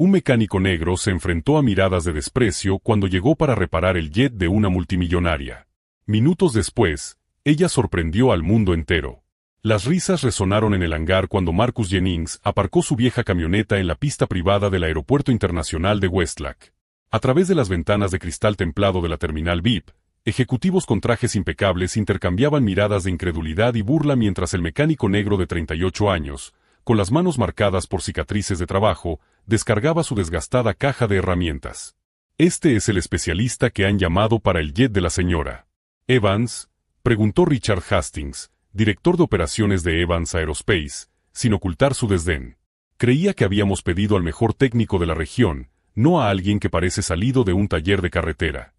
Un mecánico negro se enfrentó a miradas de desprecio cuando llegó para reparar el jet de una multimillonaria. Minutos después, ella sorprendió al mundo entero. Las risas resonaron en el hangar cuando Marcus Jennings aparcó su vieja camioneta en la pista privada del Aeropuerto Internacional de Westlack. A través de las ventanas de cristal templado de la terminal VIP, ejecutivos con trajes impecables intercambiaban miradas de incredulidad y burla mientras el mecánico negro de 38 años, con las manos marcadas por cicatrices de trabajo, descargaba su desgastada caja de herramientas. «¿Este es el especialista que han llamado para el jet de la señora Evans?», preguntó Richard Hastings, director de operaciones de Evans Aerospace, sin ocultar su desdén. «Creía que habíamos pedido al mejor técnico de la región, no a alguien que parece salido de un taller de carretera».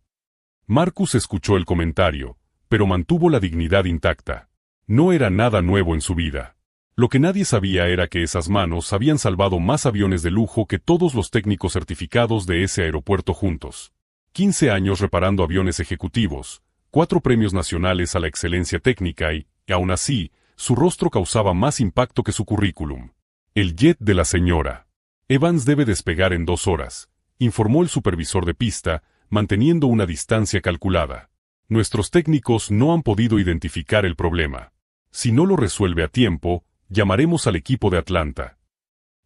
Marcus escuchó el comentario, pero mantuvo la dignidad intacta. No era nada nuevo en su vida. Lo que nadie sabía era que esas manos habían salvado más aviones de lujo que todos los técnicos certificados de ese aeropuerto juntos. 15 años reparando aviones ejecutivos, 4 premios nacionales a la excelencia técnica y, aún así, su rostro causaba más impacto que su currículum. «El jet de la señora Evans debe despegar en 2 horas», informó el supervisor de pista, manteniendo una distancia calculada. «Nuestros técnicos no han podido identificar el problema. Si no lo resuelve a tiempo, llamaremos al equipo de Atlanta».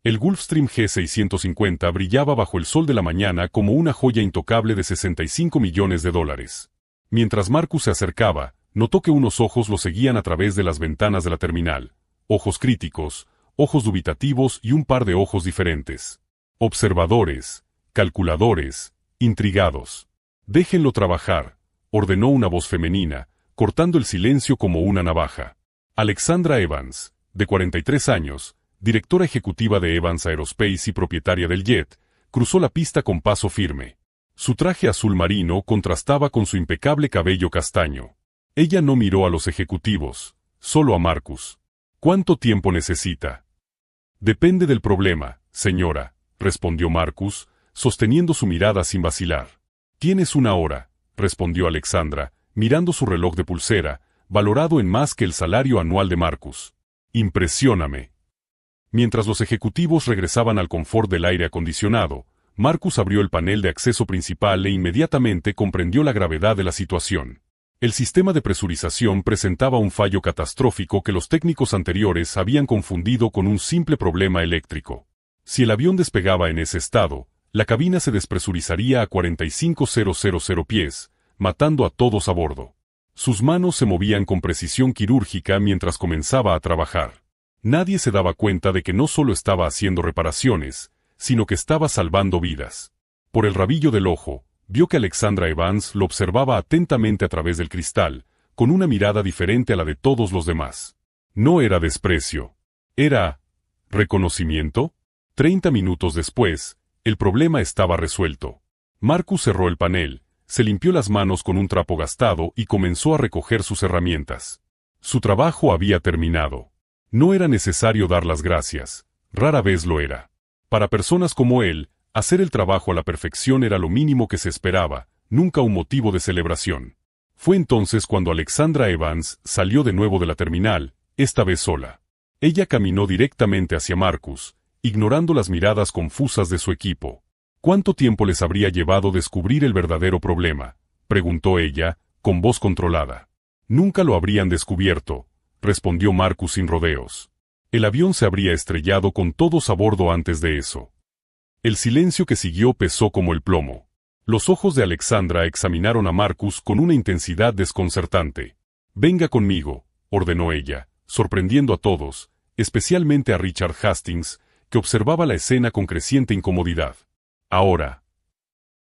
El Gulfstream G650 brillaba bajo el sol de la mañana como una joya intocable de $65 millones. Mientras Marcus se acercaba, notó que unos ojos lo seguían a través de las ventanas de la terminal. Ojos críticos, ojos dubitativos y un par de ojos diferentes. Observadores, calculadores, intrigados. «Déjenlo trabajar», ordenó una voz femenina, cortando el silencio como una navaja. Alexandra Evans, de 43 años, directora ejecutiva de Evans Aerospace y propietaria del jet, cruzó la pista con paso firme. Su traje azul marino contrastaba con su impecable cabello castaño. Ella no miró a los ejecutivos, solo a Marcus. «¿Cuánto tiempo necesita?» «Depende del problema, señora», respondió Marcus, sosteniendo su mirada sin vacilar. «Tienes 1 hora», respondió Alexandra, mirando su reloj de pulsera, valorado en más que el salario anual de Marcus. «Impresióname». Mientras los ejecutivos regresaban al confort del aire acondicionado, Marcus abrió el panel de acceso principal e inmediatamente comprendió la gravedad de la situación. El sistema de presurización presentaba un fallo catastrófico que los técnicos anteriores habían confundido con un simple problema eléctrico. Si el avión despegaba en ese estado, la cabina se despresurizaría a 45,000 pies, matando a todos a bordo. Sus manos se movían con precisión quirúrgica mientras comenzaba a trabajar. Nadie se daba cuenta de que no solo estaba haciendo reparaciones, sino que estaba salvando vidas. Por el rabillo del ojo, vio que Alexandra Evans lo observaba atentamente a través del cristal, con una mirada diferente a la de todos los demás. No era desprecio. Era reconocimiento. 30 minutos después, el problema estaba resuelto. Marcus cerró el panel, se limpió las manos con un trapo gastado y comenzó a recoger sus herramientas. Su trabajo había terminado. No era necesario dar las gracias, rara vez lo era. Para personas como él, hacer el trabajo a la perfección era lo mínimo que se esperaba, nunca un motivo de celebración. Fue entonces cuando Alexandra Evans salió de nuevo de la terminal, esta vez sola. Ella caminó directamente hacia Marcus, ignorando las miradas confusas de su equipo. «¿Cuánto tiempo les habría llevado descubrir el verdadero problema?», preguntó ella, con voz controlada. «Nunca lo habrían descubierto», respondió Marcus sin rodeos. «El avión se habría estrellado con todos a bordo antes de eso». El silencio que siguió pesó como el plomo. Los ojos de Alexandra examinaron a Marcus con una intensidad desconcertante. «Venga conmigo», ordenó ella, sorprendiendo a todos, especialmente a Richard Hastings, que observaba la escena con creciente incomodidad. Ahora.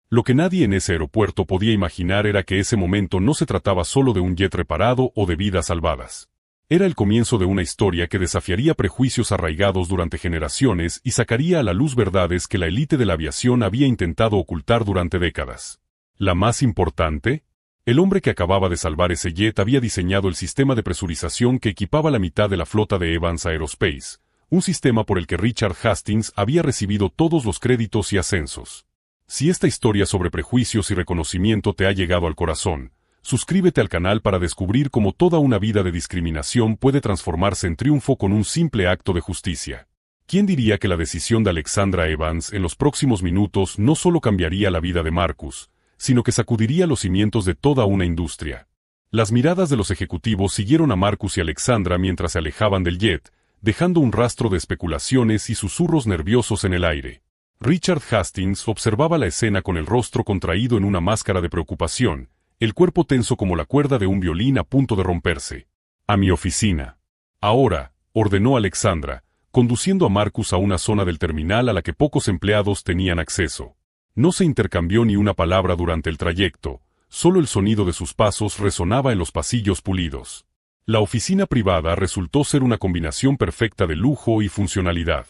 Lo que nadie en ese aeropuerto podía imaginar era que ese momento no se trataba solo de un jet reparado o de vidas salvadas. Era el comienzo de una historia que desafiaría prejuicios arraigados durante generaciones y sacaría a la luz verdades que la élite de la aviación había intentado ocultar durante décadas. La más importante, el hombre que acababa de salvar ese jet había diseñado el sistema de presurización que equipaba la mitad de la flota de Evans Aerospace, un sistema por el que Richard Hastings había recibido todos los créditos y ascensos. Si esta historia sobre prejuicios y reconocimiento te ha llegado al corazón, suscríbete al canal para descubrir cómo toda una vida de discriminación puede transformarse en triunfo con un simple acto de justicia. ¿Quién diría que la decisión de Alexandra Evans en los próximos minutos no solo cambiaría la vida de Marcus, sino que sacudiría los cimientos de toda una industria? Las miradas de los ejecutivos siguieron a Marcus y Alexandra mientras se alejaban del jet, dejando un rastro de especulaciones y susurros nerviosos en el aire. Richard Hastings observaba la escena con el rostro contraído en una máscara de preocupación, el cuerpo tenso como la cuerda de un violín a punto de romperse. «A mi oficina». «Ahora», ordenó Alexandra, conduciendo a Marcus a una zona del terminal a la que pocos empleados tenían acceso. No se intercambió ni una palabra durante el trayecto, solo el sonido de sus pasos resonaba en los pasillos pulidos. La oficina privada resultó ser una combinación perfecta de lujo y funcionalidad.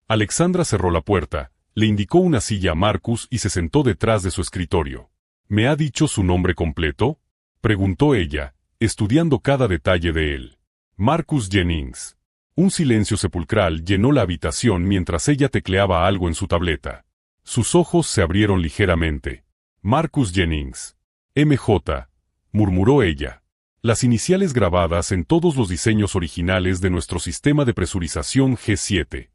Alexandra cerró la puerta, le indicó una silla a Marcus y se sentó detrás de su escritorio. «¿Me ha dicho su nombre completo?», preguntó ella, estudiando cada detalle de él. «Marcus Jennings». Un silencio sepulcral llenó la habitación mientras ella tecleaba algo en su tableta. Sus ojos se abrieron ligeramente. «Marcus Jennings. MJ», murmuró ella. Las iniciales grabadas en todos los diseños originales de nuestro sistema de presurización G7.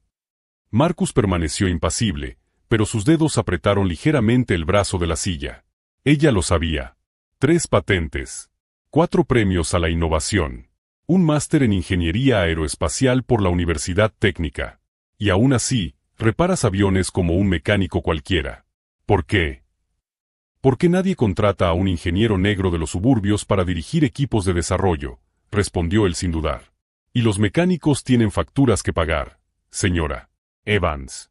Marcus permaneció impasible, pero sus dedos apretaron ligeramente el brazo de la silla. Ella lo sabía. 3 patentes. 4 premios a la innovación. Un máster en ingeniería aeroespacial por la Universidad Técnica. Y aún así, reparas aviones como un mecánico cualquiera. ¿Por qué? ¿Por qué nadie contrata a un ingeniero negro de los suburbios para dirigir equipos de desarrollo?, respondió él sin dudar. Y los mecánicos tienen facturas que pagar, señora Evans.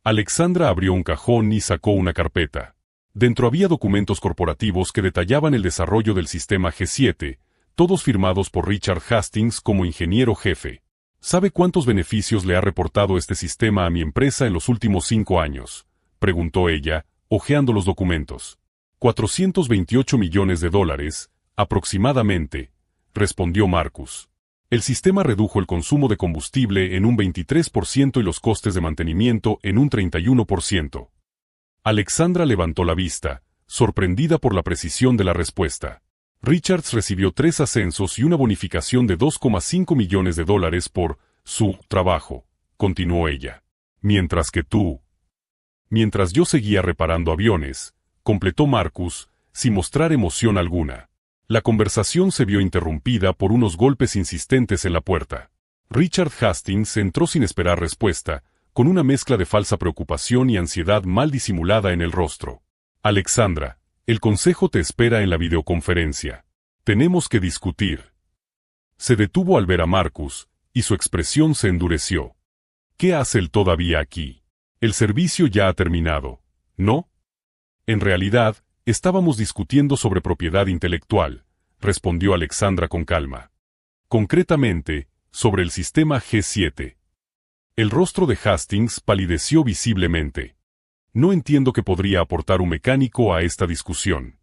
Alexandra abrió un cajón y sacó una carpeta. Dentro había documentos corporativos que detallaban el desarrollo del sistema G7, todos firmados por Richard Hastings como ingeniero jefe. ¿Sabe cuántos beneficios le ha reportado este sistema a mi empresa en los últimos 5 años?, preguntó ella, hojeando los documentos. $428 millones, aproximadamente, respondió Marcus. El sistema redujo el consumo de combustible en un 23% y los costes de mantenimiento en un 31%. Alexandra levantó la vista, sorprendida por la precisión de la respuesta. Richards recibió 3 ascensos y una bonificación de $2,5 millones por su trabajo, continuó ella. Mientras yo seguía reparando aviones, completó Marcus, sin mostrar emoción alguna. La conversación se vio interrumpida por unos golpes insistentes en la puerta. Richard Hastings entró sin esperar respuesta, con una mezcla de falsa preocupación y ansiedad mal disimulada en el rostro. Alexandra, el consejo te espera en la videoconferencia. Tenemos que discutir. Se detuvo al ver a Marcus, y su expresión se endureció. ¿Qué hace él todavía aquí? El servicio ya ha terminado, ¿no? En realidad, estábamos discutiendo sobre propiedad intelectual, respondió Alexandra con calma. Concretamente, sobre el sistema G7. El rostro de Hastings palideció visiblemente. No entiendo qué podría aportar un mecánico a esta discusión.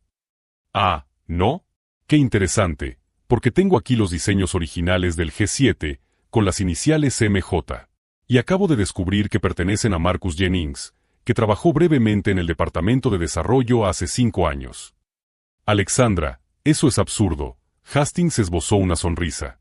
Ah, ¿no? Qué interesante, porque tengo aquí los diseños originales del G7, con las iniciales MJ. Y acabo de descubrir que pertenecen a Marcus Jennings, que trabajó brevemente en el departamento de desarrollo hace 5 años. Alexandra, eso es absurdo. Hastings esbozó una sonrisa.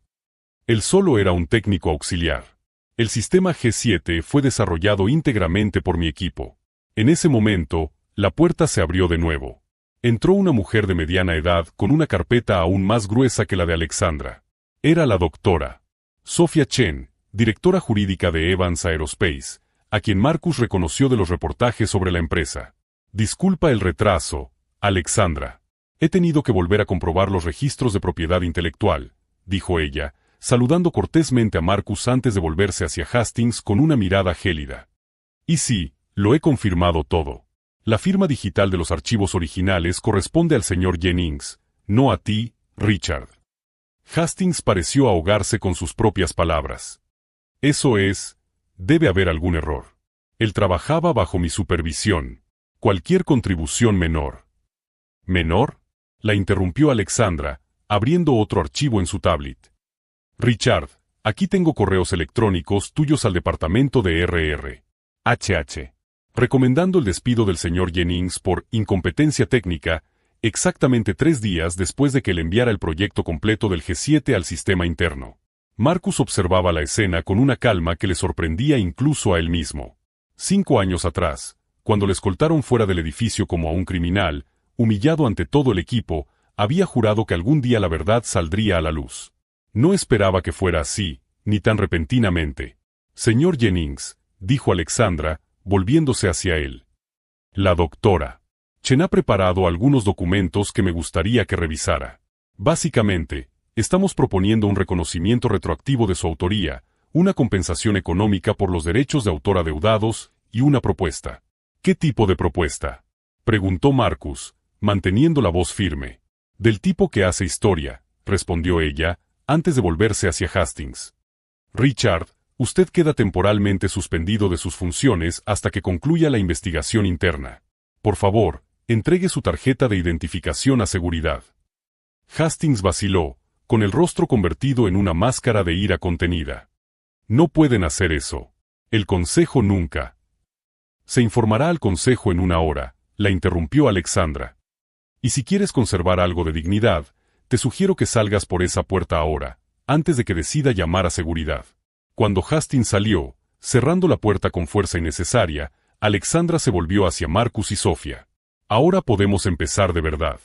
Él solo era un técnico auxiliar. El sistema G7 fue desarrollado íntegramente por mi equipo. En ese momento, la puerta se abrió de nuevo. Entró una mujer de mediana edad con una carpeta aún más gruesa que la de Alexandra. Era la doctora Sophia Chen, directora jurídica de Evans Aerospace, a quien Marcus reconoció de los reportajes sobre la empresa. Disculpa el retraso, Alexandra. He tenido que volver a comprobar los registros de propiedad intelectual, dijo ella, saludando cortésmente a Marcus antes de volverse hacia Hastings con una mirada gélida. Y sí, lo he confirmado todo. La firma digital de los archivos originales corresponde al señor Jennings, no a ti, Richard. Hastings pareció ahogarse con sus propias palabras. Eso es, debe haber algún error. Él trabajaba bajo mi supervisión. Cualquier contribución menor. ¿Menor?, la interrumpió Alexandra, abriendo otro archivo en su tablet. Richard, aquí tengo correos electrónicos tuyos al departamento de RR.HH. Recomendando el despido del señor Jennings por incompetencia técnica, exactamente 3 días después de que le enviara el proyecto completo del G7 al sistema interno. Marcus observaba la escena con una calma que le sorprendía incluso a él mismo. 5 años atrás, cuando le escoltaron fuera del edificio como a un criminal, humillado ante todo el equipo, había jurado que algún día la verdad saldría a la luz. No esperaba que fuera así, ni tan repentinamente. Señor Jennings, dijo Alexandra, volviéndose hacia él. La doctora Chen ha preparado algunos documentos que me gustaría que revisara. Básicamente, estamos proponiendo un reconocimiento retroactivo de su autoría, una compensación económica por los derechos de autor adeudados y una propuesta. ¿Qué tipo de propuesta?, preguntó Marcus, manteniendo la voz firme. Del tipo que hace historia, respondió ella, antes de volverse hacia Hastings. Richard, usted queda temporalmente suspendido de sus funciones hasta que concluya la investigación interna. Por favor, entregue su tarjeta de identificación a seguridad. Hastings vaciló, con el rostro convertido en una máscara de ira contenida. No pueden hacer eso. El consejo nunca. Se informará al consejo en 1 hora, la interrumpió Alexandra. Y si quieres conservar algo de dignidad, te sugiero que salgas por esa puerta ahora, antes de que decida llamar a seguridad. Cuando Hastings salió, cerrando la puerta con fuerza innecesaria, Alexandra se volvió hacia Marcus y Sofía. Ahora podemos empezar de verdad.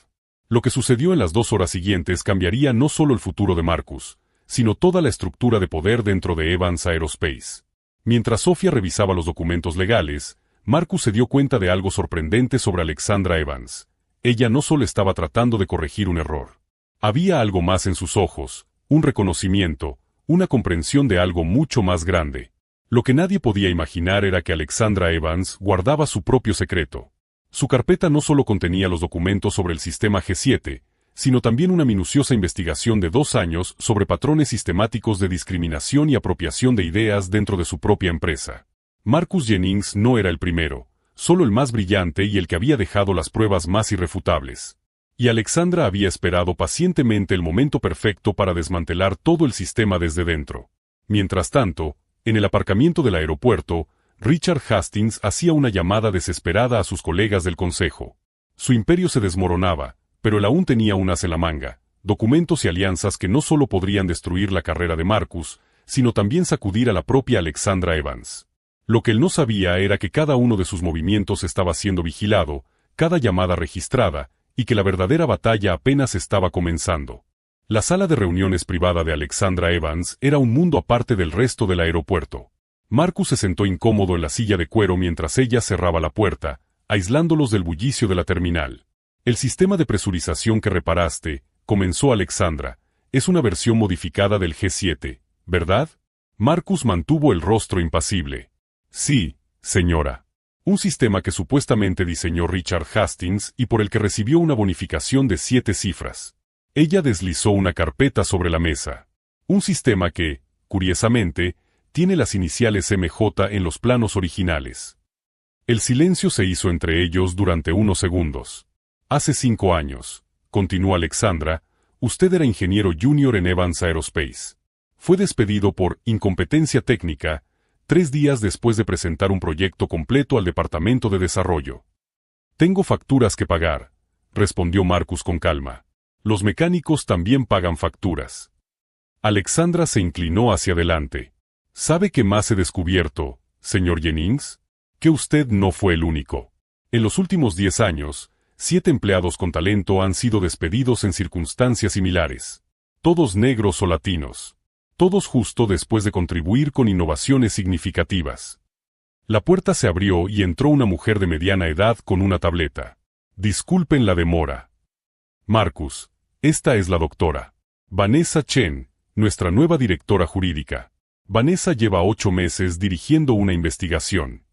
Lo que sucedió en las 2 horas siguientes cambiaría no solo el futuro de Marcus, sino toda la estructura de poder dentro de Evans Aerospace. Mientras Sofía revisaba los documentos legales, Marcus se dio cuenta de algo sorprendente sobre Alexandra Evans. Ella no solo estaba tratando de corregir un error. Había algo más en sus ojos, un reconocimiento, una comprensión de algo mucho más grande. Lo que nadie podía imaginar era que Alexandra Evans guardaba su propio secreto. Su carpeta no solo contenía los documentos sobre el sistema G7, sino también una minuciosa investigación de 2 años sobre patrones sistemáticos de discriminación y apropiación de ideas dentro de su propia empresa. Marcus Jennings no era el primero, solo el más brillante y el que había dejado las pruebas más irrefutables. Y Alexandra había esperado pacientemente el momento perfecto para desmantelar todo el sistema desde dentro. Mientras tanto, en el aparcamiento del aeropuerto, Richard Hastings hacía una llamada desesperada a sus colegas del consejo. Su imperio se desmoronaba, pero él aún tenía un as en la manga, documentos y alianzas que no solo podrían destruir la carrera de Marcus, sino también sacudir a la propia Alexandra Evans. Lo que él no sabía era que cada uno de sus movimientos estaba siendo vigilado, cada llamada registrada, y que la verdadera batalla apenas estaba comenzando. La sala de reuniones privada de Alexandra Evans era un mundo aparte del resto del aeropuerto. Marcus se sentó incómodo en la silla de cuero mientras ella cerraba la puerta, aislándolos del bullicio de la terminal. El sistema de presurización que reparaste, comenzó Alexandra, es una versión modificada del G7, ¿verdad? Marcus mantuvo el rostro impasible. Sí, señora. Un sistema que supuestamente diseñó Richard Hastings y por el que recibió una bonificación de 7 cifras. Ella deslizó una carpeta sobre la mesa. Un sistema que, curiosamente, tiene las iniciales MJ en los planos originales. El silencio se hizo entre ellos durante unos segundos. Hace 5 años, continuó Alexandra, usted era ingeniero junior en Evans Aerospace. Fue despedido por incompetencia técnica 3 días después de presentar un proyecto completo al departamento de desarrollo. Tengo facturas que pagar, respondió Marcus con calma. Los mecánicos también pagan facturas. Alexandra se inclinó hacia adelante. ¿Sabe qué más he descubierto, señor Jennings? Que usted no fue el único. En los últimos 10 años, 7 empleados con talento han sido despedidos en circunstancias similares. Todos negros o latinos. Todos justo después de contribuir con innovaciones significativas. La puerta se abrió y entró una mujer de mediana edad con una tableta. Disculpen la demora. Marcus, esta es la doctora Vanessa Chen, nuestra nueva directora jurídica. Vanessa lleva 8 meses dirigiendo una investigación.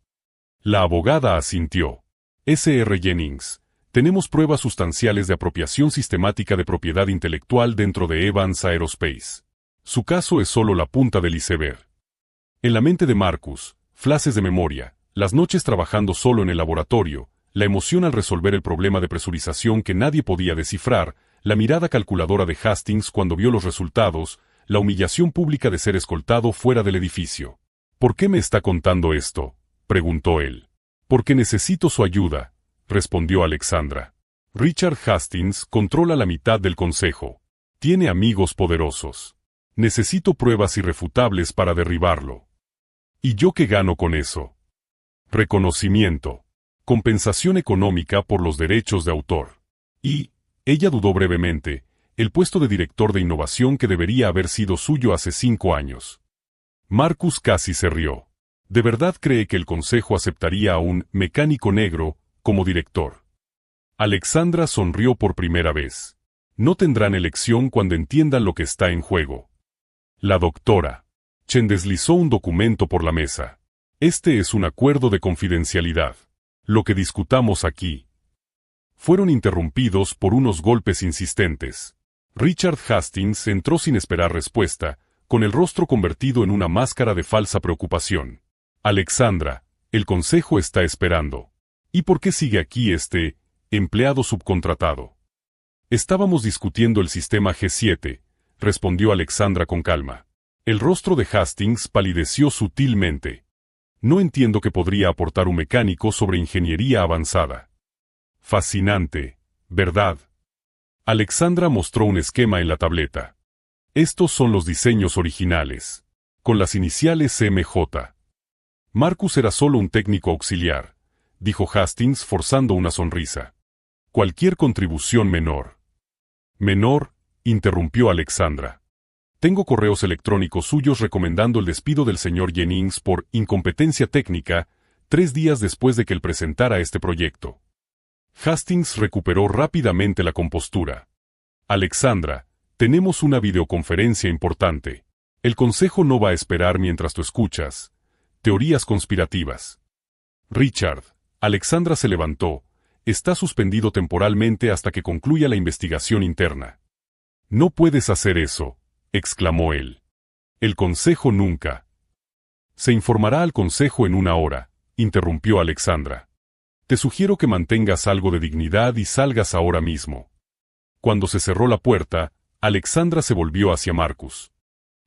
La abogada asintió. Sr. Jennings, tenemos pruebas sustanciales de apropiación sistemática de propiedad intelectual dentro de Evans Aerospace. Su caso es solo la punta del iceberg. En la mente de Marcus, flashes de memoria, las noches trabajando solo en el laboratorio, la emoción al resolver el problema de presurización que nadie podía descifrar, la mirada calculadora de Hastings cuando vio los resultados, la humillación pública de ser escoltado fuera del edificio. ¿Por qué me está contando esto?, preguntó él. Porque necesito su ayuda, respondió Alexandra. Richard Hastings controla la mitad del consejo. Tiene amigos poderosos. Necesito pruebas irrefutables para derribarlo. ¿Y yo qué gano con eso? Reconocimiento. Compensación económica por los derechos de autor. Y, ella dudó brevemente, el puesto de director de innovación que debería haber sido suyo hace 5 años. Marcus casi se rió. ¿De verdad cree que el consejo aceptaría a un mecánico negro como director? Alexandra sonrió por primera vez. No tendrán elección cuando entiendan lo que está en juego. La doctora Chen deslizó un documento por la mesa. Este es un acuerdo de confidencialidad. Lo que discutamos aquí. Fueron interrumpidos por unos golpes insistentes. Richard Hastings entró sin esperar respuesta, con el rostro convertido en una máscara de falsa preocupación. Alexandra, el consejo está esperando. ¿Y por qué sigue aquí este empleado subcontratado? Estábamos discutiendo el sistema G7, respondió Alexandra con calma. El rostro de Hastings palideció sutilmente. No entiendo qué podría aportar un mecánico sobre ingeniería avanzada. Fascinante, ¿verdad? Alexandra mostró un esquema en la tableta. Estos son los diseños originales, con las iniciales MJ. Marcus era solo un técnico auxiliar, dijo Hastings forzando una sonrisa. Cualquier contribución menor. Menor, interrumpió Alexandra. Tengo correos electrónicos suyos recomendando el despido del señor Jennings por incompetencia técnica, 3 días después de que él presentara este proyecto. Hastings recuperó rápidamente la compostura. Alexandra, tenemos una videoconferencia importante. El consejo no va a esperar mientras tú escuchas teorías conspirativas. Richard, Alexandra se levantó, está suspendido temporalmente hasta que concluya la investigación interna. No puedes hacer eso, exclamó él. El consejo nunca. Se informará al consejo en 1 hora, interrumpió Alexandra. Te sugiero que mantengas algo de dignidad y salgas ahora mismo. Cuando se cerró la puerta, Alexandra se volvió hacia Marcus.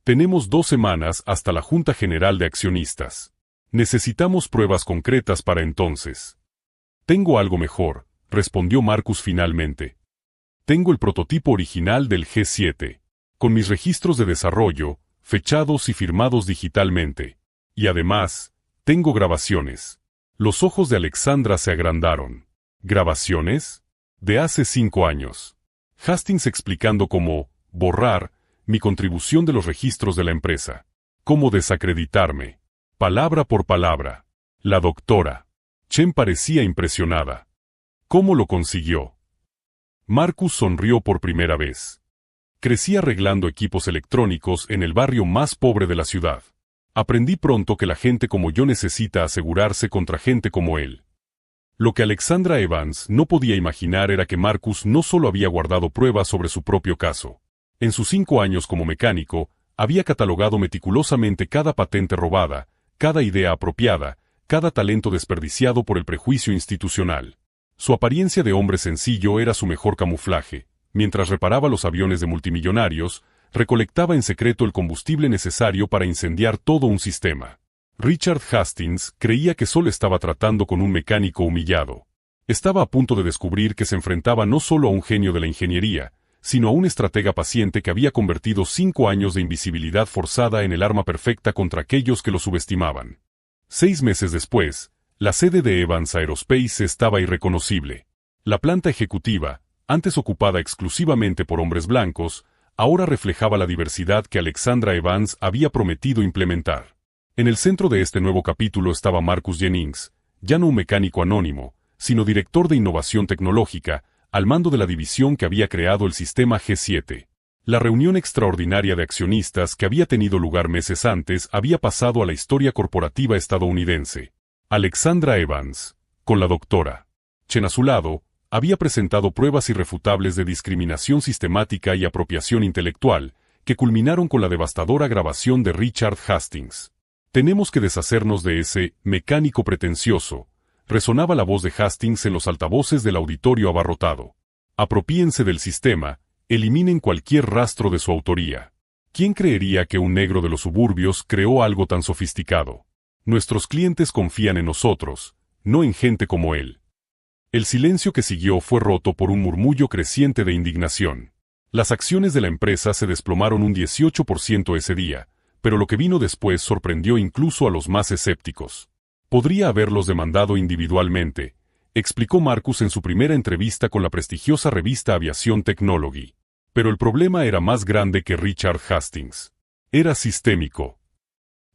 Tenemos 2 semanas hasta la Junta General de Accionistas. Necesitamos pruebas concretas para entonces. Tengo algo mejor, respondió Marcus finalmente. Tengo el prototipo original del G7, con mis registros de desarrollo, fechados y firmados digitalmente. Y además, tengo grabaciones. Los ojos de Alexandra se agrandaron. ¿Grabaciones? De hace 5 años. Hastings explicando cómo borrar mi contribución de los registros de la empresa. Cómo desacreditarme. Palabra por palabra. La doctora Chen parecía impresionada. ¿Cómo lo consiguió? Marcus sonrió por primera vez. Crecí arreglando equipos electrónicos en el barrio más pobre de la ciudad. Aprendí pronto que la gente como yo necesita asegurarse contra gente como él. Lo que Alexandra Evans no podía imaginar era que Marcus no solo había guardado pruebas sobre su propio caso. En sus 5 años como mecánico, había catalogado meticulosamente cada patente robada, cada idea apropiada, cada talento desperdiciado por el prejuicio institucional. Su apariencia de hombre sencillo era su mejor camuflaje. Mientras reparaba los aviones de multimillonarios, recolectaba en secreto el combustible necesario para incendiar todo un sistema. Richard Hastings creía que solo estaba tratando con un mecánico humillado. Estaba a punto de descubrir que se enfrentaba no solo a un genio de la ingeniería, sino a un estratega paciente que había convertido 5 años de invisibilidad forzada en el arma perfecta contra aquellos que lo subestimaban. 6 meses después, la sede de Evans Aerospace estaba irreconocible. La planta ejecutiva, antes ocupada exclusivamente por hombres blancos, ahora reflejaba la diversidad que Alexandra Evans había prometido implementar. En el centro de este nuevo capítulo estaba Marcus Jennings, ya no un mecánico anónimo, sino director de innovación tecnológica, al mando de la división que había creado el sistema G7. La reunión extraordinaria de accionistas que había tenido lugar meses antes había pasado a la historia corporativa estadounidense. Alexandra Evans, con la doctora Chen a su lado, había presentado pruebas irrefutables de discriminación sistemática y apropiación intelectual, que culminaron con la devastadora grabación de Richard Hastings. Tenemos que deshacernos de ese mecánico pretencioso, resonaba la voz de Hastings en los altavoces del auditorio abarrotado. Apropíense del sistema, eliminen cualquier rastro de su autoría. ¿Quién creería que un negro de los suburbios creó algo tan sofisticado? Nuestros clientes confían en nosotros, no en gente como él. El silencio que siguió fue roto por un murmullo creciente de indignación. Las acciones de la empresa se desplomaron un 18% ese día, pero lo que vino después sorprendió incluso a los más escépticos. Podría haberlos demandado individualmente, explicó Marcus en su primera entrevista con la prestigiosa revista Aviation Technology. Pero el problema era más grande que Richard Hastings. Era sistémico.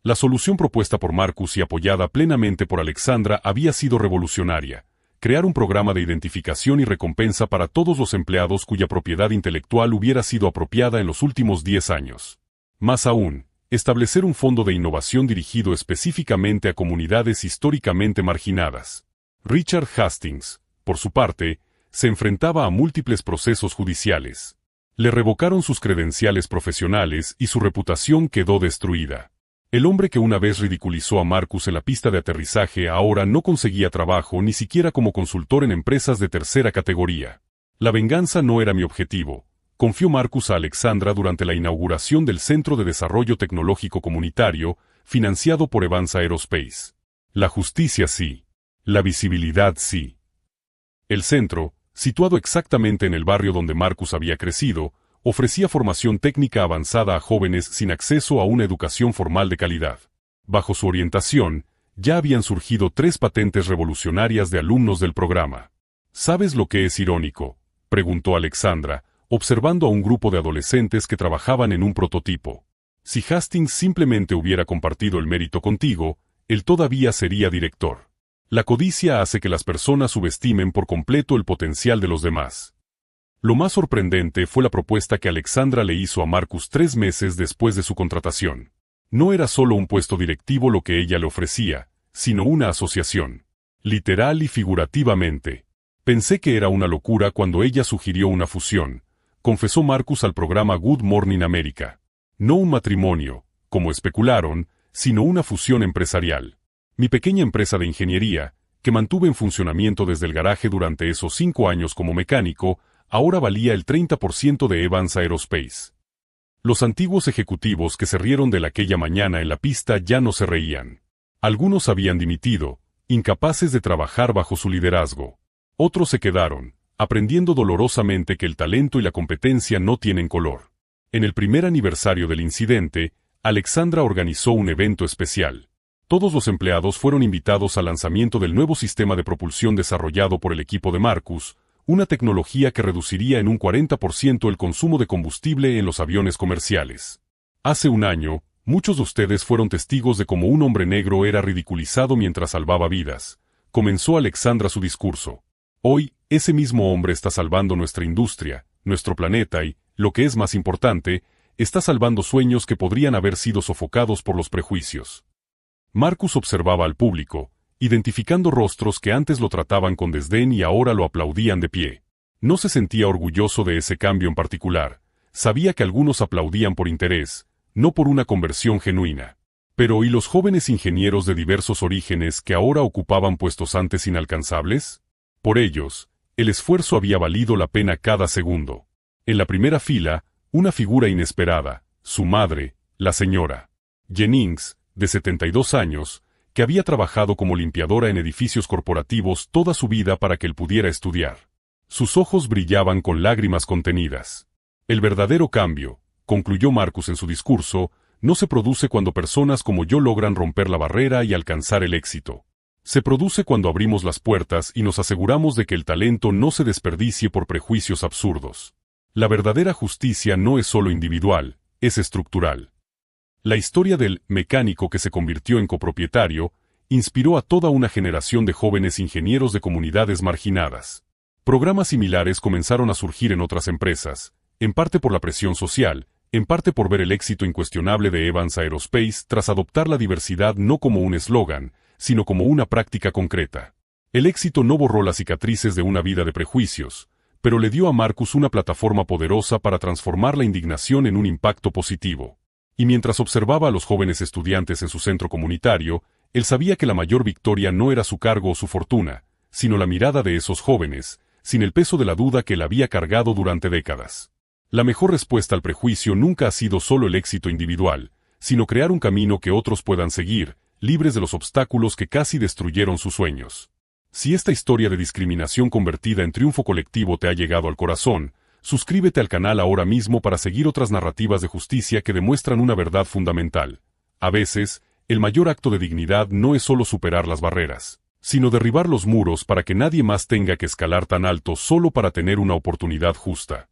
La solución propuesta por Marcus y apoyada plenamente por Alexandra había sido revolucionaria: crear un programa de identificación y recompensa para todos los empleados cuya propiedad intelectual hubiera sido apropiada en los últimos 10 años. Más aún, establecer un fondo de innovación dirigido específicamente a comunidades históricamente marginadas. Richard Hastings, por su parte, se enfrentaba a múltiples procesos judiciales. Le revocaron sus credenciales profesionales y su reputación quedó destruida. El hombre que una vez ridiculizó a Marcus en la pista de aterrizaje ahora no conseguía trabajo ni siquiera como consultor en empresas de tercera categoría. La venganza no era mi objetivo, confió Marcus a Alexandra durante la inauguración del Centro de Desarrollo Tecnológico Comunitario, financiado por Evans Aerospace. La justicia sí. La visibilidad sí. El centro, situado exactamente en el barrio donde Marcus había crecido, ofrecía formación técnica avanzada a jóvenes sin acceso a una educación formal de calidad. Bajo su orientación, ya habían surgido 3 patentes revolucionarias de alumnos del programa. ¿Sabes lo que es irónico?, preguntó Alexandra, observando a un grupo de adolescentes que trabajaban en un prototipo. Si Hastings simplemente hubiera compartido el mérito contigo, él todavía sería director. La codicia hace que las personas subestimen por completo el potencial de los demás. Lo más sorprendente fue la propuesta que Alexandra le hizo a Marcus 3 meses después de su contratación. No era solo un puesto directivo lo que ella le ofrecía, sino una asociación. Literal y figurativamente. Pensé que era una locura cuando ella sugirió una fusión, confesó Marcus al programa Good Morning America. No un matrimonio, como especularon, sino una fusión empresarial. Mi pequeña empresa de ingeniería, que mantuve en funcionamiento desde el garaje durante esos 5 años como mecánico, ahora valía el 30% de Evans Aerospace. Los antiguos ejecutivos que se rieron de él aquella mañana en la pista ya no se reían. Algunos habían dimitido, incapaces de trabajar bajo su liderazgo. Otros se quedaron, aprendiendo dolorosamente que el talento y la competencia no tienen color. En el primer aniversario del incidente, Alexandra organizó un evento especial. Todos los empleados fueron invitados al lanzamiento del nuevo sistema de propulsión desarrollado por el equipo de Marcus, una tecnología que reduciría en un 40% el consumo de combustible en los aviones comerciales. Hace un año, muchos de ustedes fueron testigos de cómo un hombre negro era ridiculizado mientras salvaba vidas. Comenzó Alexandra su discurso. Hoy, ese mismo hombre está salvando nuestra industria, nuestro planeta y, lo que es más importante, está salvando sueños que podrían haber sido sofocados por los prejuicios. Marcus observaba al público, identificando rostros que antes lo trataban con desdén y ahora lo aplaudían de pie. No se sentía orgulloso de ese cambio en particular, sabía que algunos aplaudían por interés, no por una conversión genuina. Pero ¿y los jóvenes ingenieros de diversos orígenes que ahora ocupaban puestos antes inalcanzables? Por ellos, el esfuerzo había valido la pena cada segundo. En la primera fila, una figura inesperada, su madre, la señora Jennings, de 72 años, que había trabajado como limpiadora en edificios corporativos toda su vida para que él pudiera estudiar. Sus ojos brillaban con lágrimas contenidas. El verdadero cambio, concluyó Marcus en su discurso, no se produce cuando personas como yo logran romper la barrera y alcanzar el éxito. Se produce cuando abrimos las puertas y nos aseguramos de que el talento no se desperdicie por prejuicios absurdos. La verdadera justicia no es solo individual, es estructural. La historia del mecánico que se convirtió en copropietario inspiró a toda una generación de jóvenes ingenieros de comunidades marginadas. Programas similares comenzaron a surgir en otras empresas, en parte por la presión social, en parte por ver el éxito incuestionable de Evans Aerospace tras adoptar la diversidad no como un eslogan, sino como una práctica concreta. El éxito no borró las cicatrices de una vida de prejuicios, pero le dio a Marcus una plataforma poderosa para transformar la indignación en un impacto positivo. Y mientras observaba a los jóvenes estudiantes en su centro comunitario, él sabía que la mayor victoria no era su cargo o su fortuna, sino la mirada de esos jóvenes, sin el peso de la duda que él había cargado durante décadas. La mejor respuesta al prejuicio nunca ha sido solo el éxito individual, sino crear un camino que otros puedan seguir, libres de los obstáculos que casi destruyeron sus sueños. Si esta historia de discriminación convertida en triunfo colectivo te ha llegado al corazón, Suscríbete al canal ahora mismo para seguir otras narrativas de justicia que demuestran una verdad fundamental. A veces, el mayor acto de dignidad no es solo superar las barreras, sino derribar los muros para que nadie más tenga que escalar tan alto solo para tener una oportunidad justa.